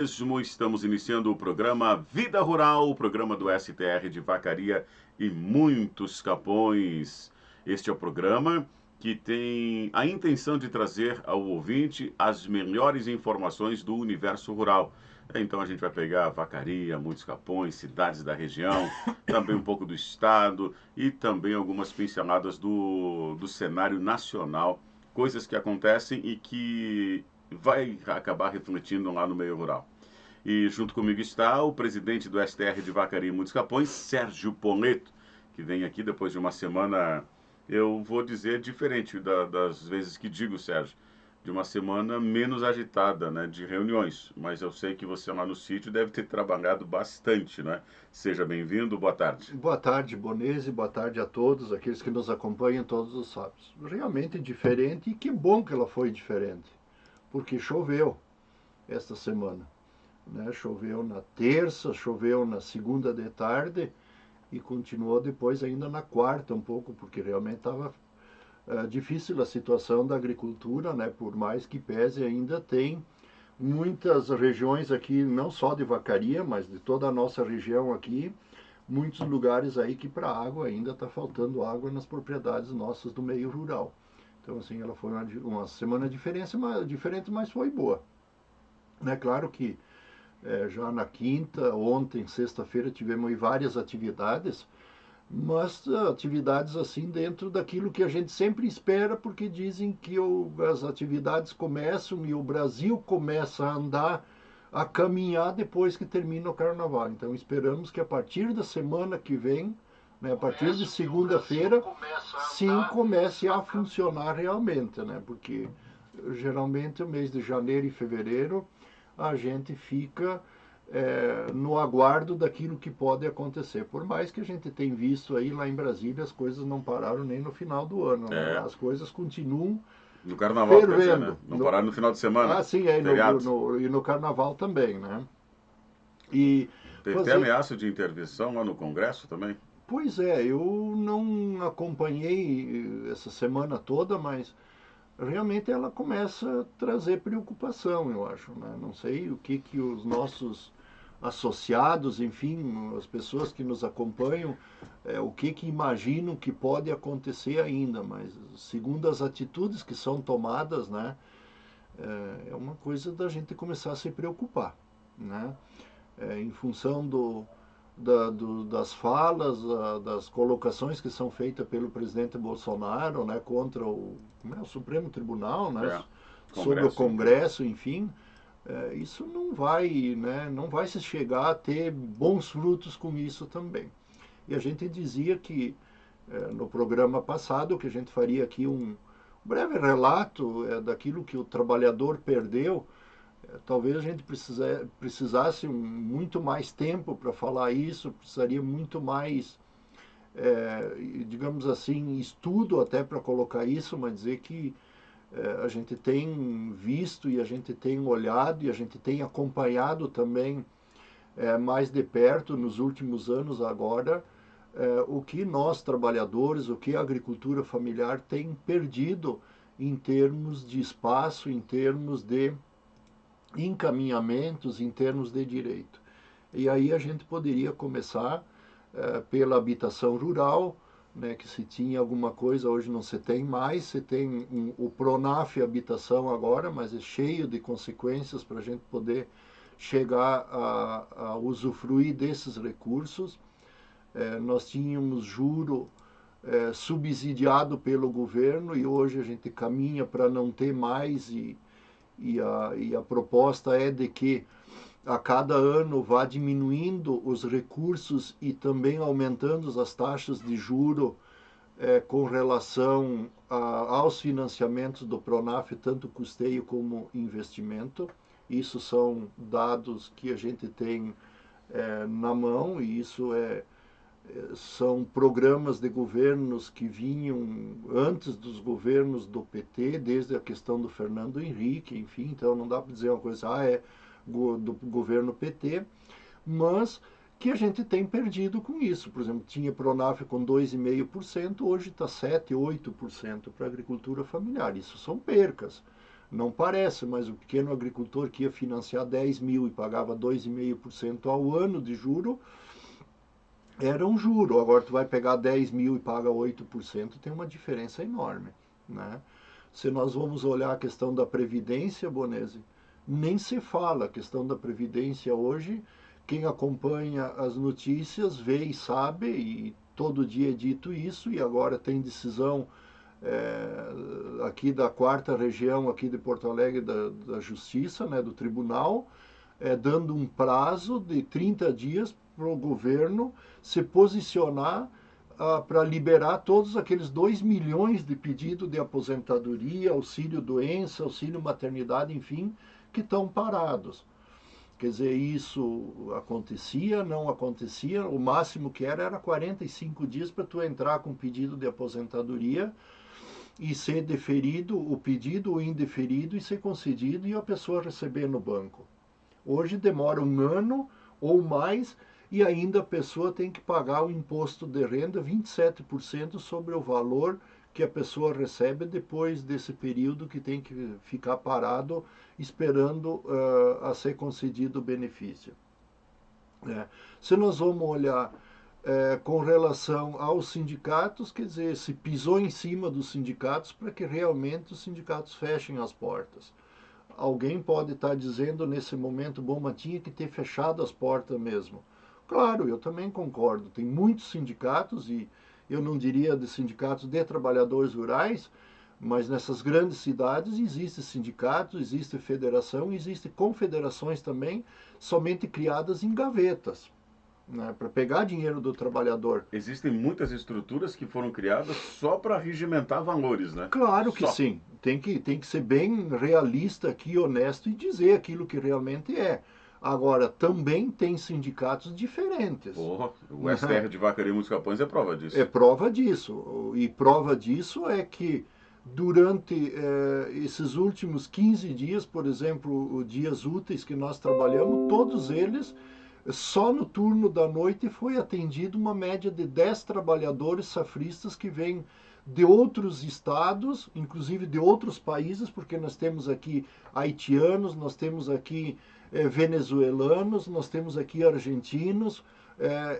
Mesmo estamos iniciando o programa Vida Rural, o programa do STR de Vacaria e muitos Capões. Este é o programa que tem a intenção de trazer ao ouvinte as melhores informações do universo rural. Então a gente vai pegar Vacaria, muitos Capões, cidades da região, também um pouco do estado e também algumas pinceladas do cenário nacional, coisas que acontecem e que vai acabar refletindo lá no meio rural. E junto comigo está o presidente do STR de Vacaria e Muitos Capões, Sérgio Poleto, que vem aqui depois de uma semana, eu vou dizer, diferente das vezes que digo, Sérgio, de uma semana menos agitada, né, de reuniões. Mas eu sei que você lá no sítio deve ter trabalhado bastante, né? Seja bem-vindo, boa tarde. Boa tarde, Bonese, boa tarde a todos, aqueles que nos acompanham todos os sábados. Realmente diferente e que bom que ela foi diferente, porque choveu esta semana. Né? Choveu na terça, choveu na segunda de tarde e continuou depois ainda na quarta um pouco, porque realmente estava difícil a situação da agricultura, né? Por mais que pese, ainda tem muitas regiões aqui, não só de Vacaria, mas de toda a nossa região aqui, muitos lugares aí que para água ainda está faltando água nas propriedades nossas do meio rural. Então, assim, ela foi uma semana diferente, mas foi boa. É claro que já na quinta, ontem, sexta-feira, tivemos várias atividades, mas atividades assim dentro daquilo que a gente sempre espera, porque dizem que as atividades começam e o Brasil começa a andar, a caminhar depois que termina o carnaval. Então esperamos que a partir da semana que vem, né, a partir de segunda-feira, sim, comece a funcionar realmente, né? Porque geralmente o mês de janeiro e fevereiro a gente fica no aguardo daquilo que pode acontecer. Por mais que a gente tenha visto aí lá em Brasília, as coisas não pararam nem no final do ano, né? É, As coisas continuam no carnaval, quer dizer, né? fervendo. Não parar no final de semana, Sim, é, feriado. e no carnaval também, né? E Teve até fazer. ameaça de intervenção lá no Congresso também. Pois é, eu não acompanhei essa semana toda, mas realmente ela começa a trazer preocupação, eu acho. Né? Não sei o que os nossos associados, enfim, as pessoas que nos acompanham, o que imaginam que pode acontecer ainda, mas segundo as atitudes que são tomadas, né, é uma coisa da gente começar a se preocupar, né? Em função das falas, das colocações que são feitas pelo presidente Bolsonaro, né, contra o Supremo Tribunal, né, É, sobre o Congresso inteiro. Congresso, enfim, isso não vai, né, não vai se chegar a ter bons frutos com isso também. E a gente dizia que no programa passado que a gente faria aqui um breve relato daquilo que o trabalhador perdeu. Talvez a gente precisasse muito mais tempo para falar isso, precisaria muito mais, digamos assim, estudo até para colocar isso, mas dizer que a gente tem visto e a gente tem olhado e a gente tem acompanhado também mais de perto nos últimos anos agora o que nós trabalhadores, o que a agricultura familiar tem perdido em termos de espaço, em termos de encaminhamentos em termos de direito. E aí a gente poderia começar pela habitação rural, né, que se tinha alguma coisa, hoje não se tem mais, se tem o Pronaf Habitação agora, mas é cheio de consequências para a gente poder chegar a usufruir desses recursos. Nós tínhamos juro subsidiado pelo governo e hoje a gente caminha para não ter mais e a proposta é de que a cada ano vá diminuindo os recursos e também aumentando as taxas de juro com relação aos financiamentos do Pronaf, tanto custeio como investimento. Isso são dados que a gente tem na mão e isso são programas de governos que vinham antes dos governos do PT, desde a questão do Fernando Henrique, enfim, então não dá para dizer uma coisa, é do governo PT, mas que a gente tem perdido com isso. Por exemplo, tinha Pronaf com 2,5%, hoje está 7, 8% para a agricultura familiar. Isso são percas. Não parece, mas o pequeno agricultor que ia financiar 10 mil e pagava 2,5% ao ano de juro, era um juro. Agora tu vai pegar 10 mil e paga 8%, tem uma diferença enorme, né? Se nós vamos olhar a questão da Previdência, Bonese, nem se fala. A questão da Previdência hoje, quem acompanha as notícias vê e sabe, e todo dia é dito isso, e agora tem decisão aqui da quarta região, aqui de Porto Alegre, da Justiça, né, do Tribunal, dando um prazo de 30 dias para o governo se posicionar para liberar todos aqueles 2 milhões de pedidos de aposentadoria, auxílio-doença, auxílio-maternidade, enfim, que estão parados. Quer dizer, isso acontecia, não acontecia, o máximo que era 45 dias para tu entrar com pedido de aposentadoria e ser deferido o pedido ou indeferido e ser concedido e a pessoa receber no banco. Hoje demora um ano ou mais e ainda a pessoa tem que pagar o imposto de renda 27% sobre o valor que a pessoa recebe depois desse período que tem que ficar parado esperando a ser concedido o benefício. Se nós vamos olhar com relação aos sindicatos, quer dizer, se pisou em cima dos sindicatos para que realmente os sindicatos fechem as portas. Alguém pode estar dizendo nesse momento, bom, mas tinha que ter fechado as portas mesmo. Claro, eu também concordo. Tem muitos sindicatos, e eu não diria de sindicatos de trabalhadores rurais, mas nessas grandes cidades existem sindicatos, existe federação, existem confederações também, somente criadas em gavetas, né, para pegar dinheiro do trabalhador. Existem muitas estruturas que foram criadas só para regimentar valores, né? Claro que Só. sim. Tem que ser bem realista aqui, honesto e dizer aquilo que realmente é. Agora, também tem sindicatos diferentes. Porra, o STR de Vacaria e Muitos Capões é prova disso. É prova disso. E prova disso é que durante esses últimos 15 dias, por exemplo, os dias úteis que nós trabalhamos, todos eles, só no turno da noite foi atendido uma média de 10 trabalhadores safristas que vêm de outros estados, inclusive de outros países, porque nós temos aqui haitianos, nós temos aqui venezuelanos, nós temos aqui argentinos,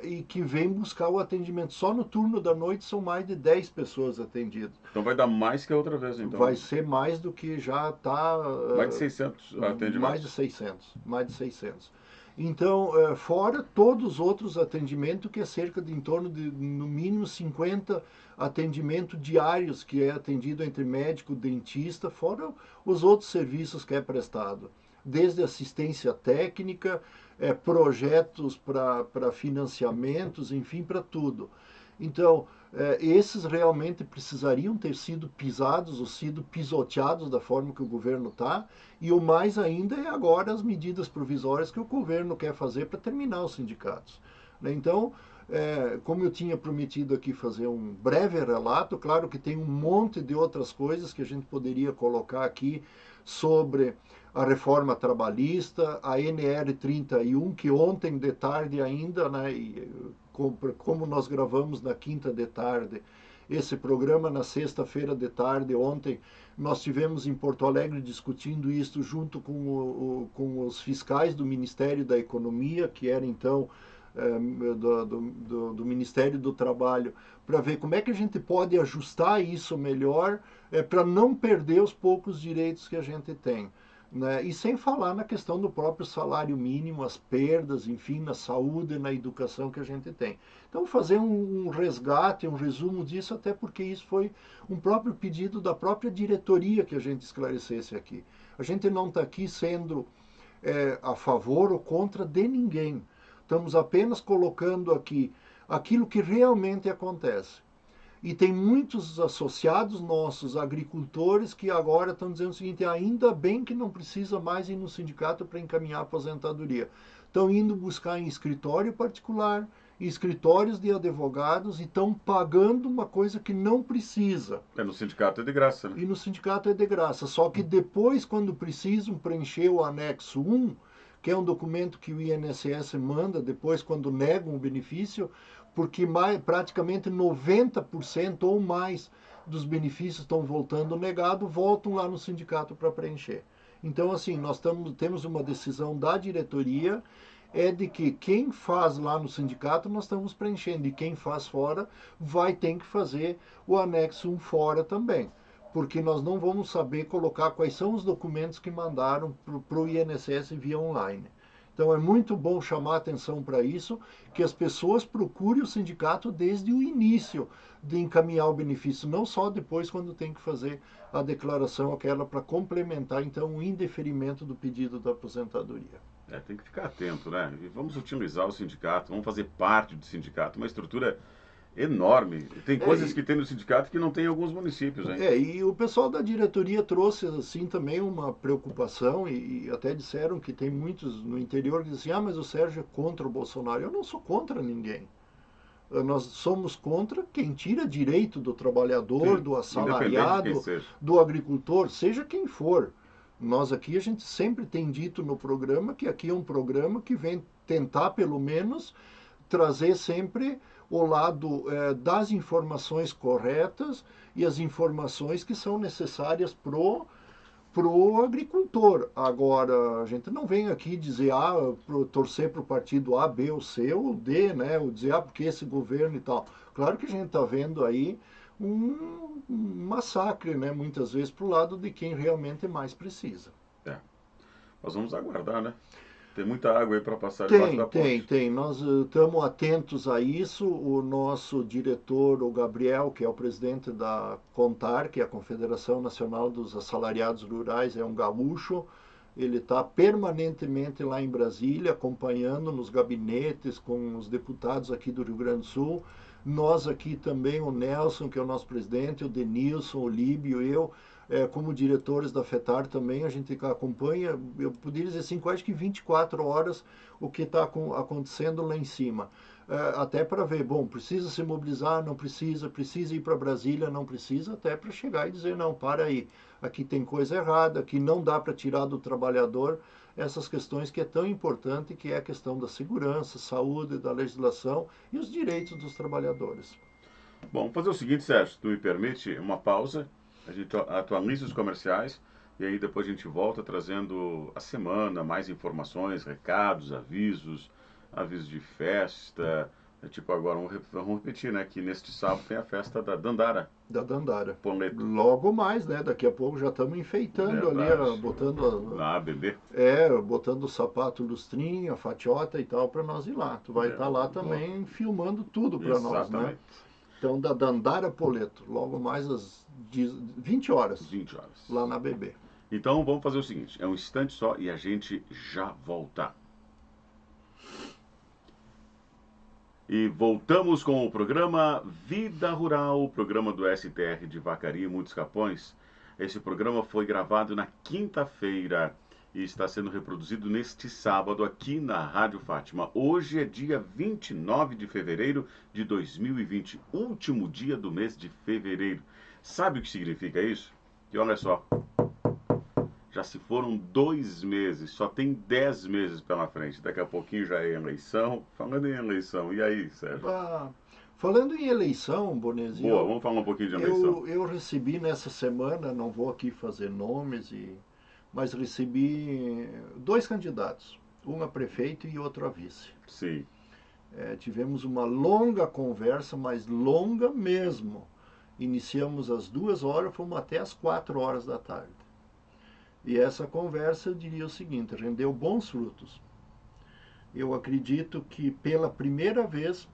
e que vêm buscar o atendimento. Só no turno da noite são mais de 10 pessoas atendidas. Então vai dar mais que a outra vez, então. Vai ser mais do que já está... mais de 600 atendimentos. Mais de 600. Mais de 600. Então, fora todos os outros atendimentos, que é cerca de em torno de, no mínimo, 50 atendimentos diários, que é atendido entre médico e dentista, fora os outros serviços que é prestado. Desde assistência técnica, projetos para financiamentos, enfim, para tudo. Então, esses realmente precisariam ter sido pisados ou sido pisoteados da forma que o governo está, e o mais ainda é agora as medidas provisórias que o governo quer fazer para terminar os sindicatos. Então, como eu tinha prometido aqui fazer um breve relato, claro que tem um monte de outras coisas que a gente poderia colocar aqui sobre a reforma trabalhista, a NR 31, que ontem de tarde ainda, né, como nós gravamos na quinta de tarde, esse programa na sexta-feira de tarde, ontem, nós tivemos em Porto Alegre discutindo isso junto com os fiscais do Ministério da Economia, que era então do Ministério do Trabalho, para ver como é que a gente pode ajustar isso melhor para não perder os poucos direitos que a gente tem. Né? E sem falar na questão do próprio salário mínimo, as perdas, enfim, na saúde e na educação que a gente tem. Então, fazer um resgate, um resumo disso, até porque isso foi um próprio pedido da própria diretoria que a gente esclarecesse aqui. A gente não está aqui sendo a favor ou contra de ninguém. Estamos apenas colocando aqui aquilo que realmente acontece. E tem muitos associados nossos, agricultores, que agora estão dizendo o seguinte: ainda bem que não precisa mais ir no sindicato para encaminhar a aposentadoria. Estão indo buscar em escritório particular, em escritórios de advogados, e estão pagando uma coisa que não precisa. No sindicato é de graça, né? E no sindicato é de graça. Só que depois, quando precisam preencher o anexo 1, que é um documento que o INSS manda depois quando negam o benefício, porque praticamente 90% ou mais dos benefícios estão voltando negado, voltam lá no sindicato para preencher. Então, assim, temos uma decisão da diretoria, é de que quem faz lá no sindicato nós estamos preenchendo, e quem faz fora vai ter que fazer o anexo 1 fora também, porque nós não vamos saber colocar quais são os documentos que mandaram para o INSS via online. Então é muito bom chamar atenção para isso, que as pessoas procurem o sindicato desde o início de encaminhar o benefício, não só depois quando tem que fazer a declaração aquela para complementar então o indeferimento do pedido da aposentadoria. Tem que ficar atento, né? E vamos utilizar o sindicato, vamos fazer parte do sindicato, uma estrutura enorme. Tem coisas que tem no sindicato que não tem em alguns municípios, hein? E o pessoal da diretoria trouxe assim também uma preocupação e até disseram que tem muitos no interior que dizem, mas o Sérgio é contra o Bolsonaro. Eu não sou contra ninguém. Nós somos contra quem tira direito do trabalhador, Sim, do assalariado, do agricultor, seja quem for. Nós aqui, a gente sempre tem dito no programa que aqui é um programa que vem tentar, pelo menos, trazer sempre o lado das informações corretas e as informações que são necessárias pro agricultor. Agora, a gente não vem aqui dizer, torcer para o partido A, B ou C ou D, né? Ou dizer, porque esse governo e tal. Claro que a gente está vendo aí um massacre, né? Muitas vezes para o lado de quem realmente mais precisa. Nós vamos aguardar, né? Tem muita água aí para passar debaixo da ponte. Tem. Nós estamos atentos a isso. O nosso diretor, o Gabriel, que é o presidente da CONTAR, que é a Confederação Nacional dos Assalariados Rurais, é um gaúcho. Ele está permanentemente lá em Brasília, acompanhando nos gabinetes com os deputados aqui do Rio Grande do Sul. Nós aqui também, o Nelson, que é o nosso presidente, o Denilson, o Líbio, eu, como diretores da FETAR também, a gente acompanha, eu poderia dizer assim, quase que 24 horas o que está acontecendo lá em cima. Até para ver, precisa se mobilizar, não precisa, precisa ir para Brasília, não precisa, até para chegar e dizer, não, para aí, aqui tem coisa errada, aqui não dá para tirar do trabalhador essas questões que é tão importante, que é a questão da segurança, saúde, da legislação e os direitos dos trabalhadores. Bom, vamos fazer o seguinte, Sérgio, tu me permite uma pausa, a gente atualiza os comerciais e aí depois a gente volta trazendo a semana, mais informações, recados, avisos de festa. Tipo agora, vamos repetir, né? Que neste sábado tem a festa da Dandara. Da Dandara. Poleto. Logo mais, né? Daqui a pouco já estamos enfeitando ali, botando... Na bebê. Botando o sapato lustrinho, a fatiota e tal, para nós ir lá. Tu vai estar lá também filmando tudo para nós, né? Então, da Dandara Poleto, logo mais às 20 horas. 20 horas. Lá na BB. Então, vamos fazer o seguinte, é um instante só e a gente já volta. E voltamos com o programa Vida Rural, o programa do STR de Vacaria e Muitos Capões. Esse programa foi gravado na quinta-feira e está sendo reproduzido neste sábado aqui na Rádio Fátima. Hoje é dia 29 de fevereiro de 2020, último dia do mês de fevereiro. Sabe o que significa isso? E olha só, já se foram 2 meses, só tem 10 meses pela frente. Daqui a pouquinho já é eleição. Falando em eleição, e aí, Sérgio? Falando em eleição, Bonezinho... Boa, vamos falar um pouquinho de eleição. Eu recebi nessa semana, não vou aqui fazer nomes, mas recebi 2 candidatos. Um a prefeito e outro a vice. Sim. Tivemos uma longa conversa, mas longa mesmo. Iniciamos às 2 horas, fomos até às 4 horas da tarde. E essa conversa, eu diria o seguinte, rendeu bons frutos. Eu acredito que pela primeira vez,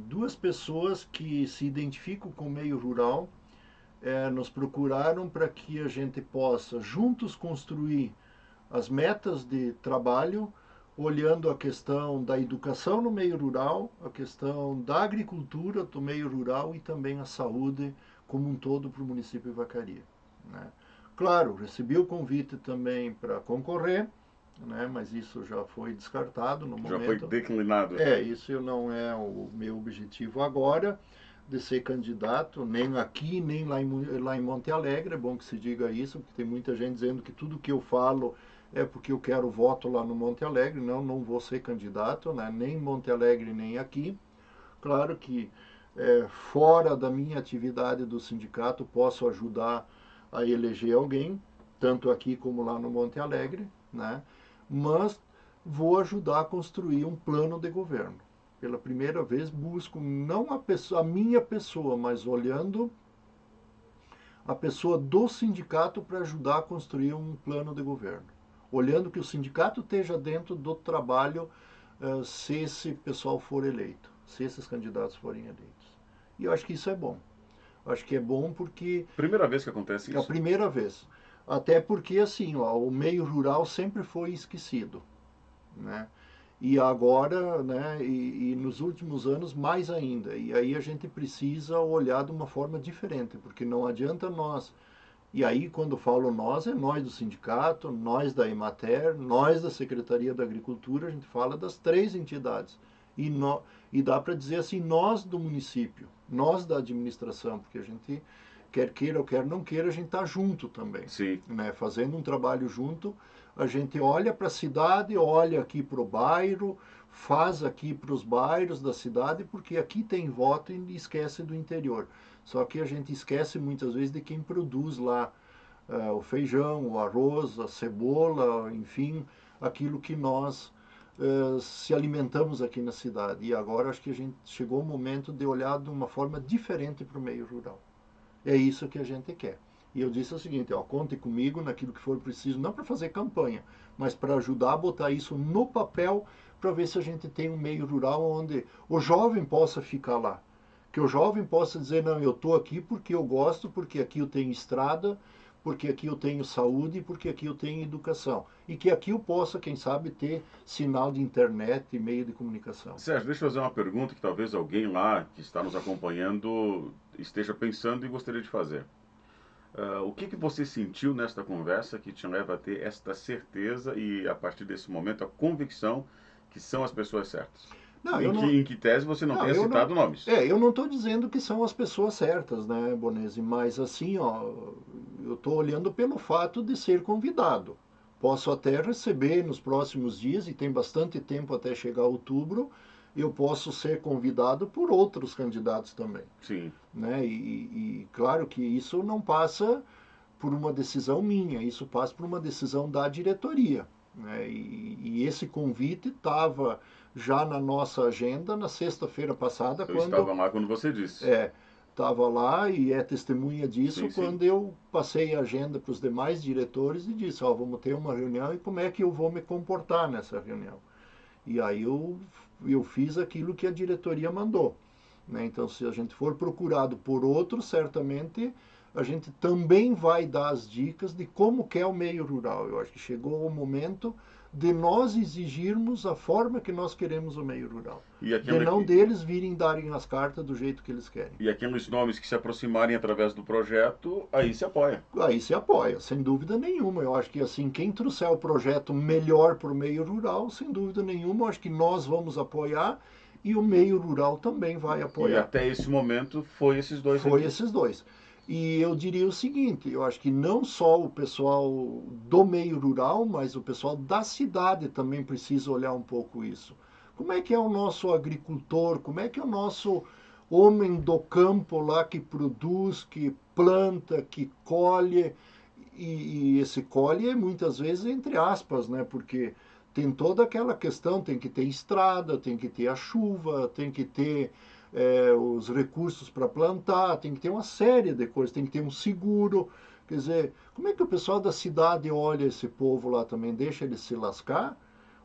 2 pessoas que se identificam com o meio rural nos procuraram para que a gente possa juntos construir as metas de trabalho, olhando a questão da educação no meio rural, a questão da agricultura do meio rural e também a saúde como um todo para o município de Vacaria, né? Claro, recebi o convite também para concorrer, né, mas isso já foi descartado no momento. Já foi declinado. Isso não é o meu objetivo agora, de ser candidato, nem aqui, nem lá em Monte Alegre. É bom que se diga isso, porque tem muita gente dizendo que tudo que eu falo é porque eu quero voto lá no Monte Alegre. Não vou ser candidato, né, nem em Monte Alegre, nem aqui. Claro que fora da minha atividade do sindicato, posso ajudar a eleger alguém, tanto aqui como lá no Monte Alegre, né? Mas vou ajudar a construir um plano de governo. Pela primeira vez busco não a minha pessoa, mas olhando a pessoa do sindicato para ajudar a construir um plano de governo. Olhando que o sindicato esteja dentro do trabalho se esse pessoal for eleito, se esses candidatos forem eleitos. E eu acho que isso é bom. Eu acho que é bom porque... Primeira vez que acontece isso? É a primeira vez. Até porque, assim, ó, o meio rural sempre foi esquecido, né? E agora, né, e nos últimos anos mais ainda. E aí a gente precisa olhar de uma forma diferente, porque não adianta nós. E aí, quando falo nós, é nós do sindicato, nós da Emater, nós da Secretaria da Agricultura, a gente fala das 3 entidades. E dá para dizer assim, nós do município, nós da administração, porque a gente, quer queira ou quer não queira, a gente está junto também. Sim. Né? Fazendo um trabalho junto, a gente olha para a cidade, olha aqui para o bairro, faz aqui para os bairros da cidade, porque aqui tem voto e esquece do interior. Só que a gente esquece muitas vezes de quem produz lá o feijão, o arroz, a cebola, enfim, aquilo que nós se alimentamos aqui na cidade. E agora acho que a gente chegou o momento de olhar de uma forma diferente para o meio rural. É isso que a gente quer. E eu disse o seguinte, ó, conte comigo naquilo que for preciso, não para fazer campanha, mas para ajudar a botar isso no papel, para ver se a gente tem um meio rural onde o jovem possa ficar lá. Que o jovem possa dizer, não, eu estou aqui porque eu gosto, porque aqui eu tenho estrada, porque aqui eu tenho saúde, porque aqui eu tenho educação. E que aqui eu possa, quem sabe, ter sinal de internet e meio de comunicação. Sérgio, deixa eu fazer uma pergunta que talvez alguém lá que está nos acompanhando esteja pensando e gostaria de fazer. O que você sentiu nesta conversa que te leva a ter esta certeza e, a partir desse momento, a convicção que são as pessoas certas? Não, em que tese você não tenha citado nomes. Eu não estou dizendo que são as pessoas certas, né, Bonese? Mas assim, ó, eu estou olhando pelo fato de ser convidado. Posso até receber nos próximos dias, e tem bastante tempo até chegar outubro, eu posso ser convidado por outros candidatos também. Sim. Né? E claro que isso não passa por uma decisão minha, isso passa por uma decisão da diretoria. Né? E esse convite estava já na nossa agenda na sexta-feira passada. Eu estava lá quando você disse. Estava lá e é testemunha disso, sim, quando eu passei a agenda para os demais diretores e disse, ó, vamos ter uma reunião e como é que eu vou me comportar nessa reunião. E aí eu fiz aquilo que a diretoria mandou. Né? Então, se a gente for procurado por outros, certamente a gente também vai dar as dicas de como que é o meio rural. Eu acho que chegou o momento de nós exigirmos a forma que nós queremos o meio rural. De não deles virem darem as cartas do jeito que eles querem. E aqueles nomes que se aproximarem através do projeto, aí se apoia. Aí se apoia, sem dúvida nenhuma. Eu acho que assim, quem trouxer o projeto melhor para o meio rural, sem dúvida nenhuma, eu acho que nós vamos apoiar e o meio rural também vai apoiar. E até esse momento foi esses dois. Foi esses dois. E eu diria o seguinte, eu acho que não só o pessoal do meio rural, mas o pessoal da cidade também precisa olhar um pouco isso. Como é que é o nosso agricultor, como é que é o nosso homem do campo lá que produz, que planta, que colhe, e esse colhe é muitas vezes entre aspas, né? Porque tem toda aquela questão, tem que ter estrada, tem que ter a chuva, tem que ter os recursos para plantar, tem que ter uma série de coisas, tem que ter um seguro. Quer dizer, como é que o pessoal da cidade olha esse povo lá também? Deixa ele se lascar?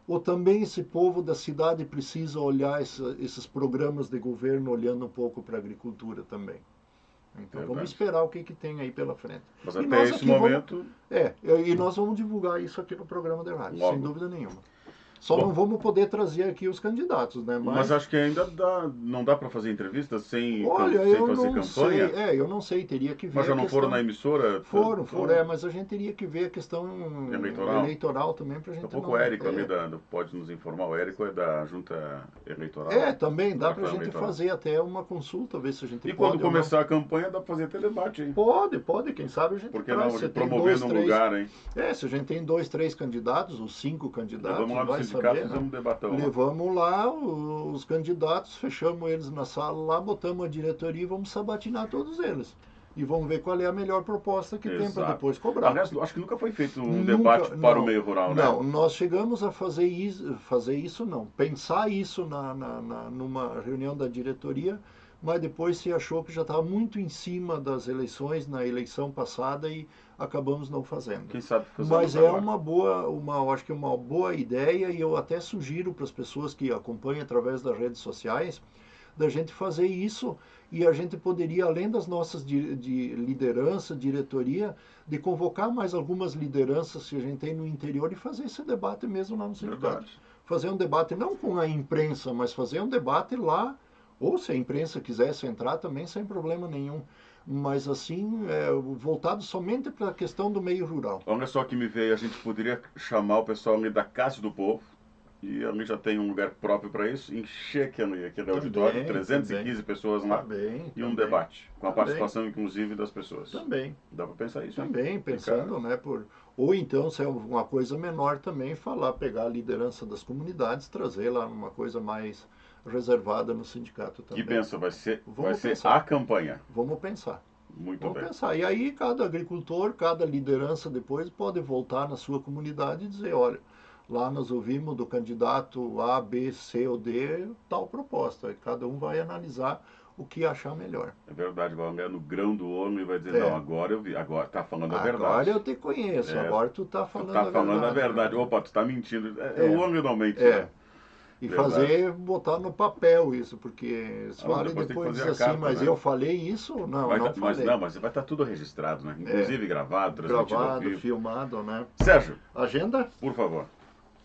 Ou também esse povo da cidade precisa olhar esses programas de governo olhando um pouco para a agricultura também? Então vamos esperar o que tem aí pela frente. Mas até esse momento... E nós vamos divulgar isso aqui no programa de rádio, sem dúvida nenhuma. Só não vamos poder trazer aqui os candidatos, né? Mas acho que ainda não dá para fazer entrevistas sem fazer campanha? Eu não sei, teria que ver. Mas já não foram na emissora? Foram, mas a gente teria que ver a questão eleitoral também para a gente. Daqui a pouco o Érico ali pode nos informar, o Érico é da Junta Eleitoral. Também dá para a gente fazer até uma consulta, ver se a gente pode. E quando começar a campanha dá para fazer até debate, hein? Pode, quem sabe a gente Porque não promover num lugar, hein? Se a gente tem 2, 3 candidatos, ou 5 candidatos, vamos lá no sindicato, saber, fizemos um debatão lá. levamos lá os candidatos, fechamos eles na sala lá, botamos a diretoria e vamos sabatinar todos eles. E vamos ver qual é a melhor proposta que tem para Exato. depois cobrar. Aliás, acho que nunca foi feito um Nunca, debate para não, o meio rural, né? não, nós chegamos a fazer isso não, pensar isso numa reunião da diretoria, mas depois se achou que já estava muito em cima das eleições, na eleição passada, e acabamos não fazendo. Quem sabe fazer Mas agora. é eu acho que é uma boa ideia, e eu até sugiro para as pessoas que acompanham através das redes sociais, da gente fazer isso, e a gente poderia, além das nossas de liderança, diretoria, de convocar mais algumas lideranças que a gente tem no interior e fazer esse debate mesmo lá no sindicato. Verdade. Fazer um debate não com a imprensa, mas fazer um debate lá, ou se a imprensa quisesse entrar também, sem problema nenhum. Mas assim, voltado somente para a questão do meio rural. Olha só que me veio, a gente poderia chamar o pessoal ali da Casa do Povo, e ali já tem um lugar próprio para isso, encher aqui no auditório, 315 pessoas lá, e um debate, com a participação inclusive das pessoas. Também. Dá para pensar isso? Também, pensando, né, ou então, se é uma coisa menor também, pegar a liderança das comunidades, trazer lá uma coisa mais reservada no sindicato também. Que pensa, vai ser pensar. a campanha. Vamos pensar. Muito Vamos bem. pensar. E aí cada agricultor, cada liderança depois pode voltar na sua comunidade e dizer, olha, lá nós ouvimos do candidato A, B, C ou D tal proposta. E cada um vai analisar o que achar melhor. É verdade, vai olhar no grão do olho e vai dizer, não, agora eu vi, agora tá falando a verdade. Agora eu te conheço, agora tu tá falando a verdade. Tu tá falando a verdade. Opa, tu tá mentindo. O homem não mente. Né? E botar no papel isso, porque se fala depois diz assim, carta, mas né? Eu falei isso? Não, não falei. Mas vai estar tudo registrado, né? Inclusive gravado, transmitido ao vivo. Filmado, né? Sérgio. Agenda? Por favor.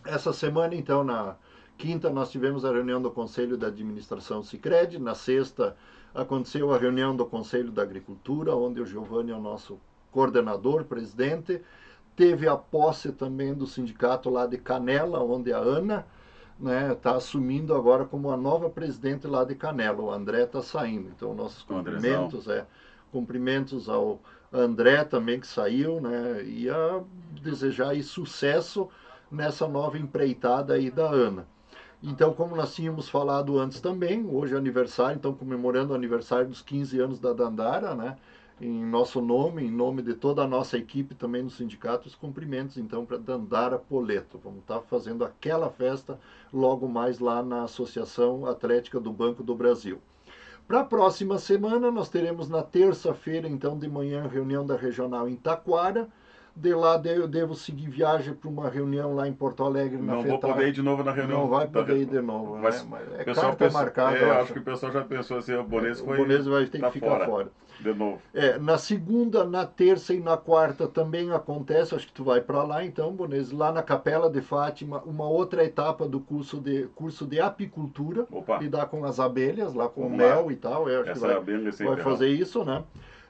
Essa semana, então, na quinta, nós tivemos a reunião do Conselho da Administração Sicredi. Na sexta, aconteceu a reunião do Conselho da Agricultura, onde o Giovanni é o nosso coordenador, presidente. Teve a posse também do sindicato lá de Canela, onde a Ana está assumindo agora como a nova presidente lá de Canela. O André está saindo. Então, nossos cumprimentos ao André também, que saiu, né? E a desejar aí sucesso nessa nova empreitada aí da Ana. Então, como nós tínhamos falado antes também, hoje é aniversário, então comemorando o aniversário dos 15 anos da Dandara, né? Em nosso nome, em nome de toda a nossa equipe também no sindicato, os cumprimentos então para Dandara Poleto. Vamos estar fazendo aquela festa logo mais lá na Associação Atlética do Banco do Brasil. Para a próxima semana, nós teremos na terça-feira, então de manhã, reunião da Regional em Taquara. De lá eu devo seguir viagem para uma reunião lá em Porto Alegre. Não vou poder ir de novo na reunião. Não vai poder ir de novo, mas é carta marcada. Acho que o pessoal já pensou assim, o Bones vai ter que ficar fora. De novo. Na segunda, na terça e na quarta também acontece, acho que tu vai para lá então, Bones, lá na Capela de Fátima, uma outra etapa do curso de apicultura. Opa. Lidar com as abelhas, lá com o mel e tal. Eu acho que vai fazer isso, né?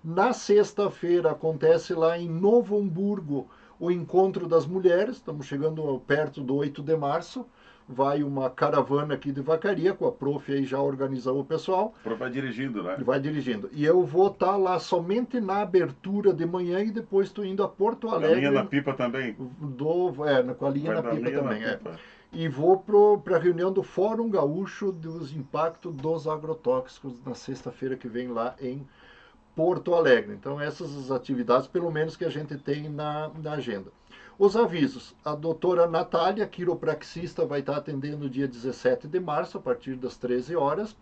Na sexta-feira acontece lá em Novo Hamburgo o Encontro das Mulheres, estamos chegando perto do 8 de março, vai uma caravana aqui de Vacaria, com a prof aí já organizou o pessoal. A prof vai dirigindo, né? Vai dirigindo. E eu vou estar lá somente na abertura de manhã e depois estou indo a Porto Alegre. Com a linha na pipa também? Com a linha na pipa também, E vou para a reunião do Fórum Gaúcho dos Impactos dos Agrotóxicos na sexta-feira que vem lá em Porto Alegre. Então, essas as atividades, pelo menos, que a gente tem na agenda. Os avisos. A doutora Natália, quiropraxista, vai estar atendendo no dia 17 de março, a partir das 13 horas.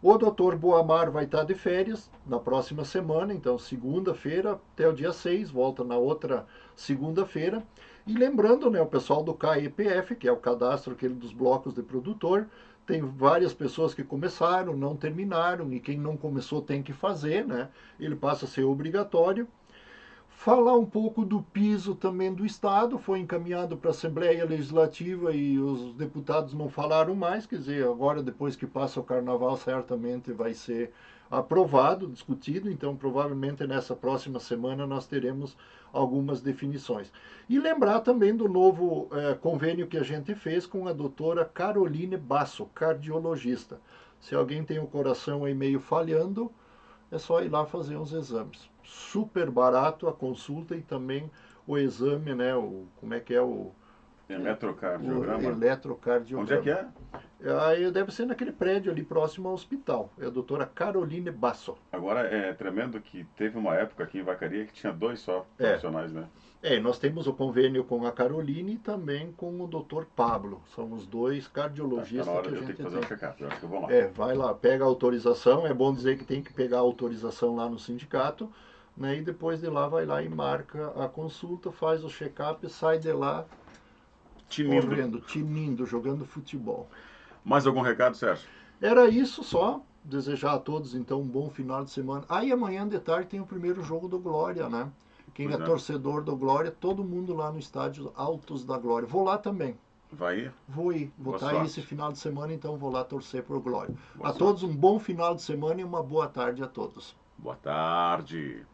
O doutor Boamar vai estar de férias na próxima semana, então segunda-feira até o dia 6, volta na outra segunda-feira. E lembrando, né, o pessoal do CAEPF, que é o cadastro aquele dos blocos de produtor, tem várias pessoas que começaram, não terminaram, e quem não começou tem que fazer, né? Ele passa a ser obrigatório. Falar um pouco do piso também do Estado, foi encaminhado para a Assembleia Legislativa e os deputados não falaram mais, quer dizer, agora depois que passa o Carnaval certamente vai ser aprovado, discutido, então provavelmente nessa próxima semana nós teremos algumas definições. E lembrar também do novo convênio que a gente fez com a doutora Caroline Basso, cardiologista. Se alguém tem o coração aí meio falhando, é só ir lá fazer uns exames. Super barato a consulta e também o exame, né? Como é que é Eletrocardiograma? Eletrocardiograma. Onde é que é? Aí deve ser naquele prédio ali próximo ao hospital. É a doutora Caroline Basso. Agora é tremendo que teve uma época aqui em Vacaria que tinha 2 só profissionais, né? Nós temos o convênio com a Caroline e também com o Dr. Pablo. São os 2 cardiologistas Tá na hora que de a eu ter gente que fazer um tem. check-up. Eu acho que eu vou lá. Vai lá, pega a autorização. É bom dizer que tem que pegar a autorização lá no sindicato, né? E depois de lá vai lá e marca a consulta, faz o check-up, sai de lá correndo, tinindo, jogando futebol. Mais algum recado, Sérgio? Era isso só. Desejar a todos então um bom final de semana. Aí amanhã de tarde tem o primeiro jogo do Glória, né? Quem é torcedor do Glória, todo mundo lá no estádio Altos da Glória. Vou lá também. Vai ir? Vou ir. Vou estar aí esse final de semana, então vou lá torcer por Glória. Boa a todos um bom final de semana e uma boa tarde a todos. Boa tarde.